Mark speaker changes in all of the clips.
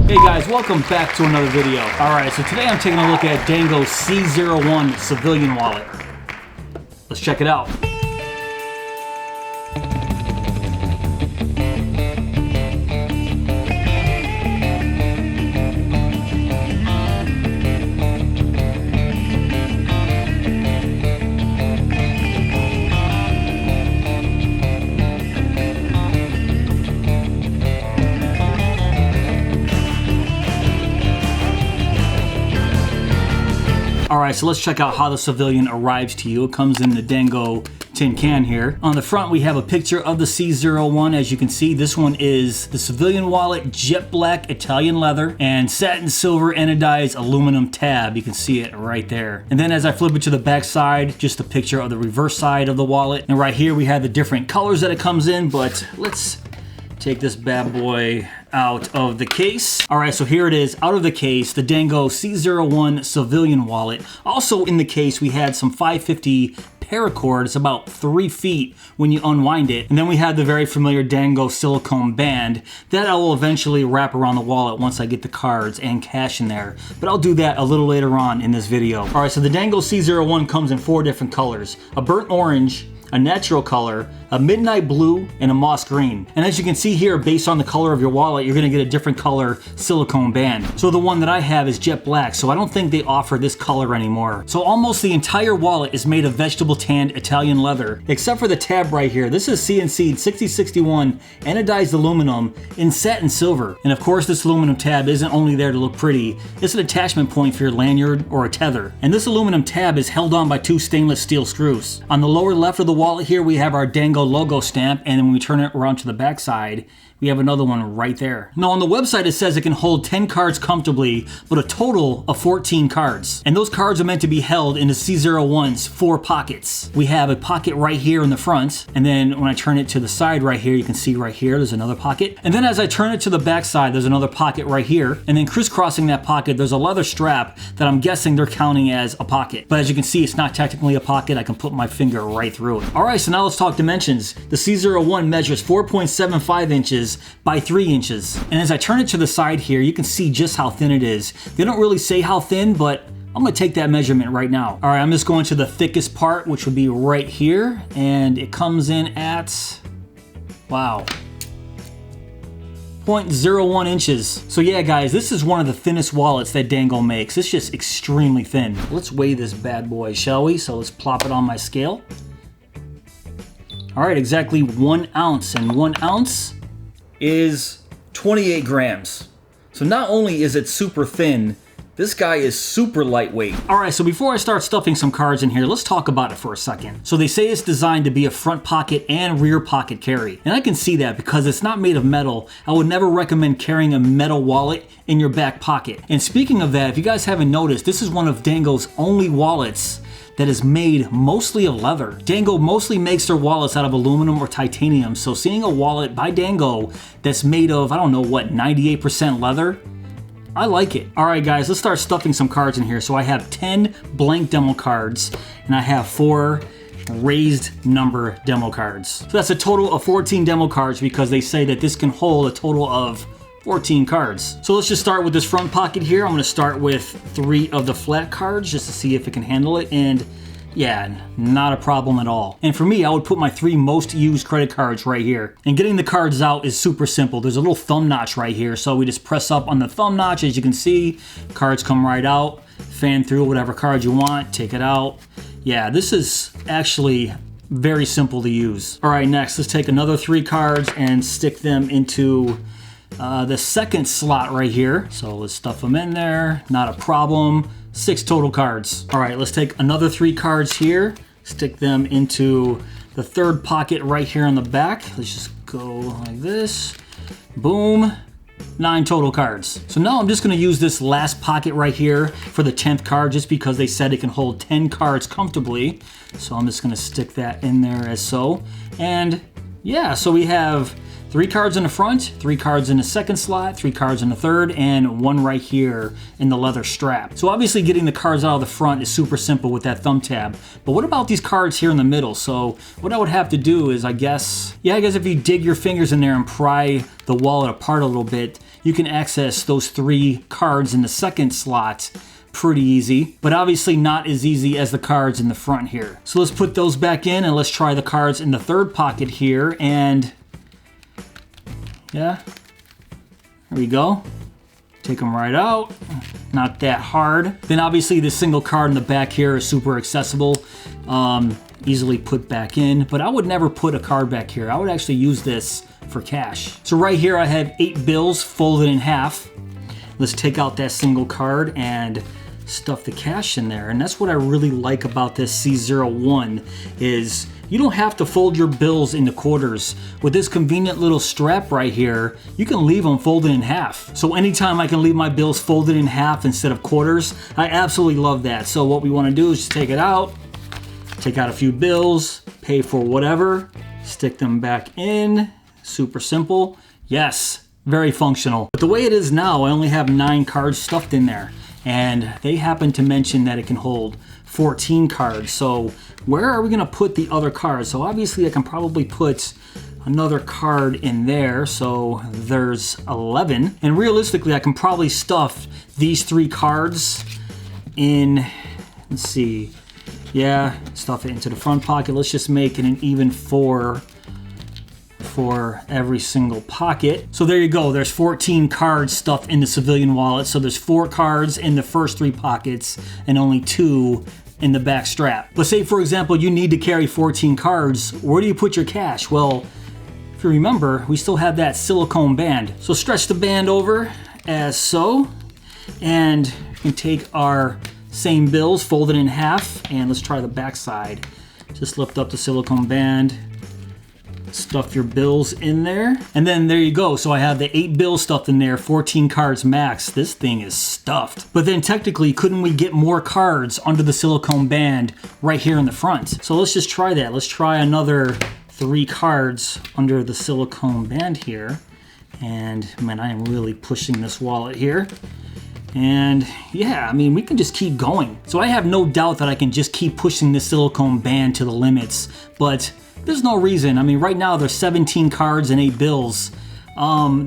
Speaker 1: Hey guys, welcome back to another video. Alright, so today I'm taking a look at Dango C01 Civilian Wallet. Let's check it out. Alright, so let's check out how the Civilian arrives to you. It comes in the Dango tin can here. On the front we have a picture of the C01. As you can see, this one is the Civilian Wallet, jet black Italian leather, and satin silver anodized aluminum tab. You can see it right there. And then as I flip it to the back side, just a picture of the reverse side of the wallet. And right here we have the different colors that it comes in, but let's take this bad boy out of the case. All right, so here it is out of the case, the Dango C01 Civilian Wallet. Also in the case, we had some 550 paracord. It's about 3 feet when you unwind it. And then we have the very familiar Dango silicone band that I will eventually wrap around the wallet once I get the cards and cash in there. But I'll do that a little later on in this video. All right, so the Dango C01 comes in 4 different colors: a burnt orange, a natural color, a midnight blue, and a moss green. And as you can see here, based on the color of your wallet, you're gonna get a different color silicone band. So the one that I have is jet black, so I don't think they offer this color anymore. So almost the entire wallet is made of vegetable tanned Italian leather, except for the tab right here. This is CNC'd 6061 anodized aluminum in satin silver. And of course, this aluminum tab isn't only there to look pretty, it's an attachment point for your lanyard or a tether. And this aluminum tab is held on by 2 stainless steel screws. On the lower left of the wallet here, we have our Dango logo stamp, and then when we turn it around to the back side, we have another one right there. Now on the website it says it can hold 10 cards comfortably, but a total of 14 cards. And those cards are meant to be held in the C01's 4 pockets. We have a pocket right here in the front, and then when I turn it to the side right here, you can see right here there's another pocket. And then as I turn it to the back side, there's another pocket right here. And then crisscrossing that pocket, there's a leather strap that I'm guessing they're counting as a pocket. But as you can see, it's not technically a pocket. I can put my finger right through it. All right, so now let's talk dimensions. The C01 measures 4.75 inches by 3 inches. And as I turn it to the side here, you can see just how thin it is. They don't really say how thin, but I'm gonna take that measurement right now. All right, I'm just going to the thickest part, which would be right here. And it comes in at, wow, 0.01 inches. So yeah, guys, this is one of the thinnest wallets that Dango makes. It's just extremely thin. Let's weigh this bad boy, shall we? So let's plop it on my scale. All right, exactly 1 ounce, and 1 ounce is 28 grams. So not only is it super thin, this guy is super lightweight. All right, so before I start stuffing some cards in here, let's talk about it for a second. So they say it's designed to be a front pocket and rear pocket carry. And I can see that because it's not made of metal. I would never recommend carrying a metal wallet in your back pocket. And speaking of that, if you guys haven't noticed, this is one of Dango's only wallets that is made mostly of leather. Dango mostly makes their wallets out of aluminum or titanium, so seeing a wallet by Dango that's made of, I don't know what, 98% leather, I like it. All right, guys, let's start stuffing some cards in here. So I have 10 blank demo cards, and I have 4 raised number demo cards. So that's a total of 14 demo cards because they say that this can hold a total of 14 cards. So let's just start with this front pocket here. I'm gonna start with 3 of the flat cards just to see if it can handle it, and yeah, not a problem at all. And for me, I would put my 3 most used credit cards right here. And getting the cards out is super simple. There's a little thumb notch right here, so we just press up on the thumb notch. As you can see, cards come right out, fan through whatever card you want, take it out. Yeah, this is actually very simple to use. All right, next, let's take another 3 cards and stick them into the second slot right here. So let's stuff them in there, not a problem. 6 total cards. All right, let's take another 3 cards here, stick them into the third pocket right here on the back. Let's just go like this, boom. 9 total cards. So now I'm just gonna use this last pocket right here for the 10th card just because they said it can hold 10 cards comfortably. So I'm just gonna stick that in there as so. And yeah, so we have 3 cards in the front, 3 cards in the second slot, 3 cards in the third, and 1 right here in the leather strap. So obviously getting the cards out of the front is super simple with that thumb tab. But what about these cards here in the middle? So what I would have to do is, I guess if you dig your fingers in there and pry the wallet apart a little bit, you can access those 3 cards in the second slot pretty easy, but obviously not as easy as the cards in the front here. So let's put those back in and let's try the cards in the third pocket here, and yeah, there we go. Take them right out, not that hard. Then obviously the single card in the back here is super accessible, easily put back in, but I would never put a card back here. I would actually use this for cash. So right here I have 8 bills folded in half. Let's take out that single card and stuff the cash in there. And that's what I really like about this C01 is you don't have to fold your bills into quarters. With this convenient little strap right here, you can leave them folded in half. So anytime I can leave my bills folded in half instead of quarters, I absolutely love that. So what we want to do is just take it out, take out a few bills, pay for whatever, stick them back in. Super simple. Yes, very functional. But the way it is now, I only have 9 cards stuffed in there. And they happen to mention that it can hold 14 cards. So where are we gonna put the other cards? So obviously I can probably put another card in there. So there's 11. And realistically, I can probably stuff these 3 cards in, let's see. Yeah, stuff it into the front pocket. Let's just make it an even 4 for every single pocket. So there you go, there's 14 cards stuffed in the civilian wallet. So there's 4 cards in the first 3 pockets and only 2 in the back strap. But say for example, you need to carry 14 cards, where do you put your cash? Well, if you remember, we still have that silicone band. So stretch the band over as so, and we can take our same bills, fold it in half, and let's try the back side. Just lift up the silicone band, stuff your bills in there, and then there you go. So I have the 8 bills stuffed in there, 14 cards max. This thing is stuffed. But then technically, couldn't we get more cards under the silicone band right here in the front? So let's just try that. Let's try another 3 cards under the silicone band here. And man, I am really pushing this wallet here. And yeah, I mean, we can just keep going. So I have no doubt that I can just keep pushing this silicone band to the limits, but there's no reason. I mean, right now there's 17 cards and 8 bills.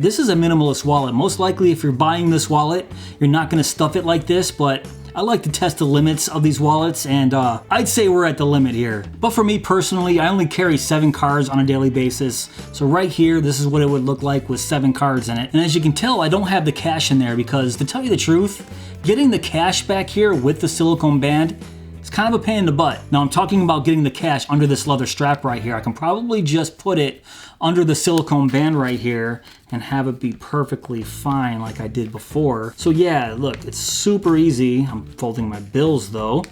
Speaker 1: This is a minimalist wallet. Most likely if you're buying this wallet, you're not gonna stuff it like this, but I like to test the limits of these wallets, and I'd say we're at the limit here. But for me personally, I only carry 7 cards on a daily basis. So right here, this is what it would look like with 7 cards in it. And as you can tell, I don't have the cash in there because, to tell you the truth, getting the cash back here with the silicone band, it's kind of a pain in the butt. Now I'm talking about getting the cash under this leather strap right here. I can probably just put it under the silicone band right here and have it be perfectly fine like I did before. So yeah, look, it's super easy. I'm folding my bills though,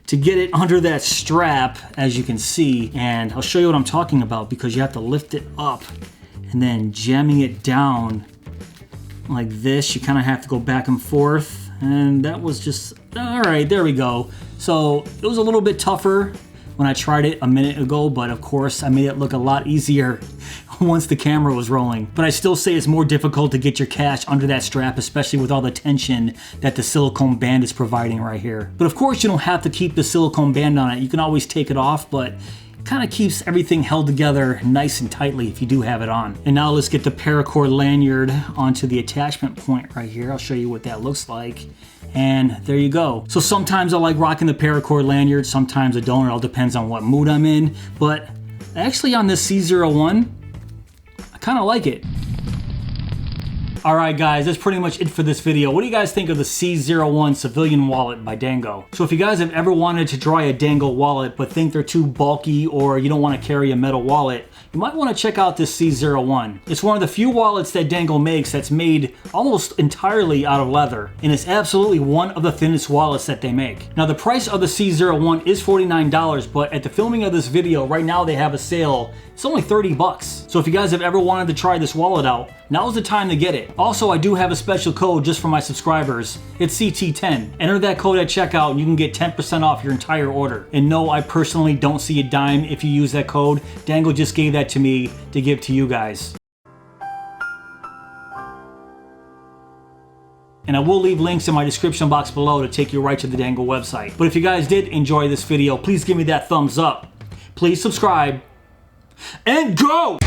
Speaker 1: to get it under that strap, as you can see. And I'll show you what I'm talking about, because you have to lift it up and then jamming it down like this. You kind of have to go back and forth. And that was just, all right, there we go. So it was a little bit tougher when I tried it a minute ago, but of course I made it look a lot easier once the camera was rolling. But I still say it's more difficult to get your cash under that strap, especially with all the tension that the silicone band is providing right here. But of course you don't have to keep the silicone band on it. You can always take it off, but kind of keeps everything held together nice and tightly if you do have it on. And now let's get the paracord lanyard onto the attachment point right here. I'll show you what that looks like. And there you go. So sometimes I like rocking the paracord lanyard, sometimes I don't. It all depends on what mood I'm in. But actually on this C01, I kind of like it. Alright guys, that's pretty much it for this video. What do you guys think of the C01 Civilian Wallet by Dango? So if you guys have ever wanted to try a Dango wallet but think they're too bulky, or you don't want to carry a metal wallet, you might want to check out this C01. It's one of the few wallets that Dango makes that's made almost entirely out of leather, and it's absolutely one of the thinnest wallets that they make. Now the price of the C01 is $49, but at the filming of this video, right now they have a sale. It's only 30 bucks. So if you guys have ever wanted to try this wallet out, now's the time to get it. Also, I do have a special code just for my subscribers. It's CT10. Enter that code at checkout and you can get 10% off your entire order. And no, I personally don't see a dime if you use that code. Dango just gave that to me to give to you guys. And I will leave links in my description box below to take you right to the Dango website. But if you guys did enjoy this video, please give me that thumbs up. Please subscribe and go!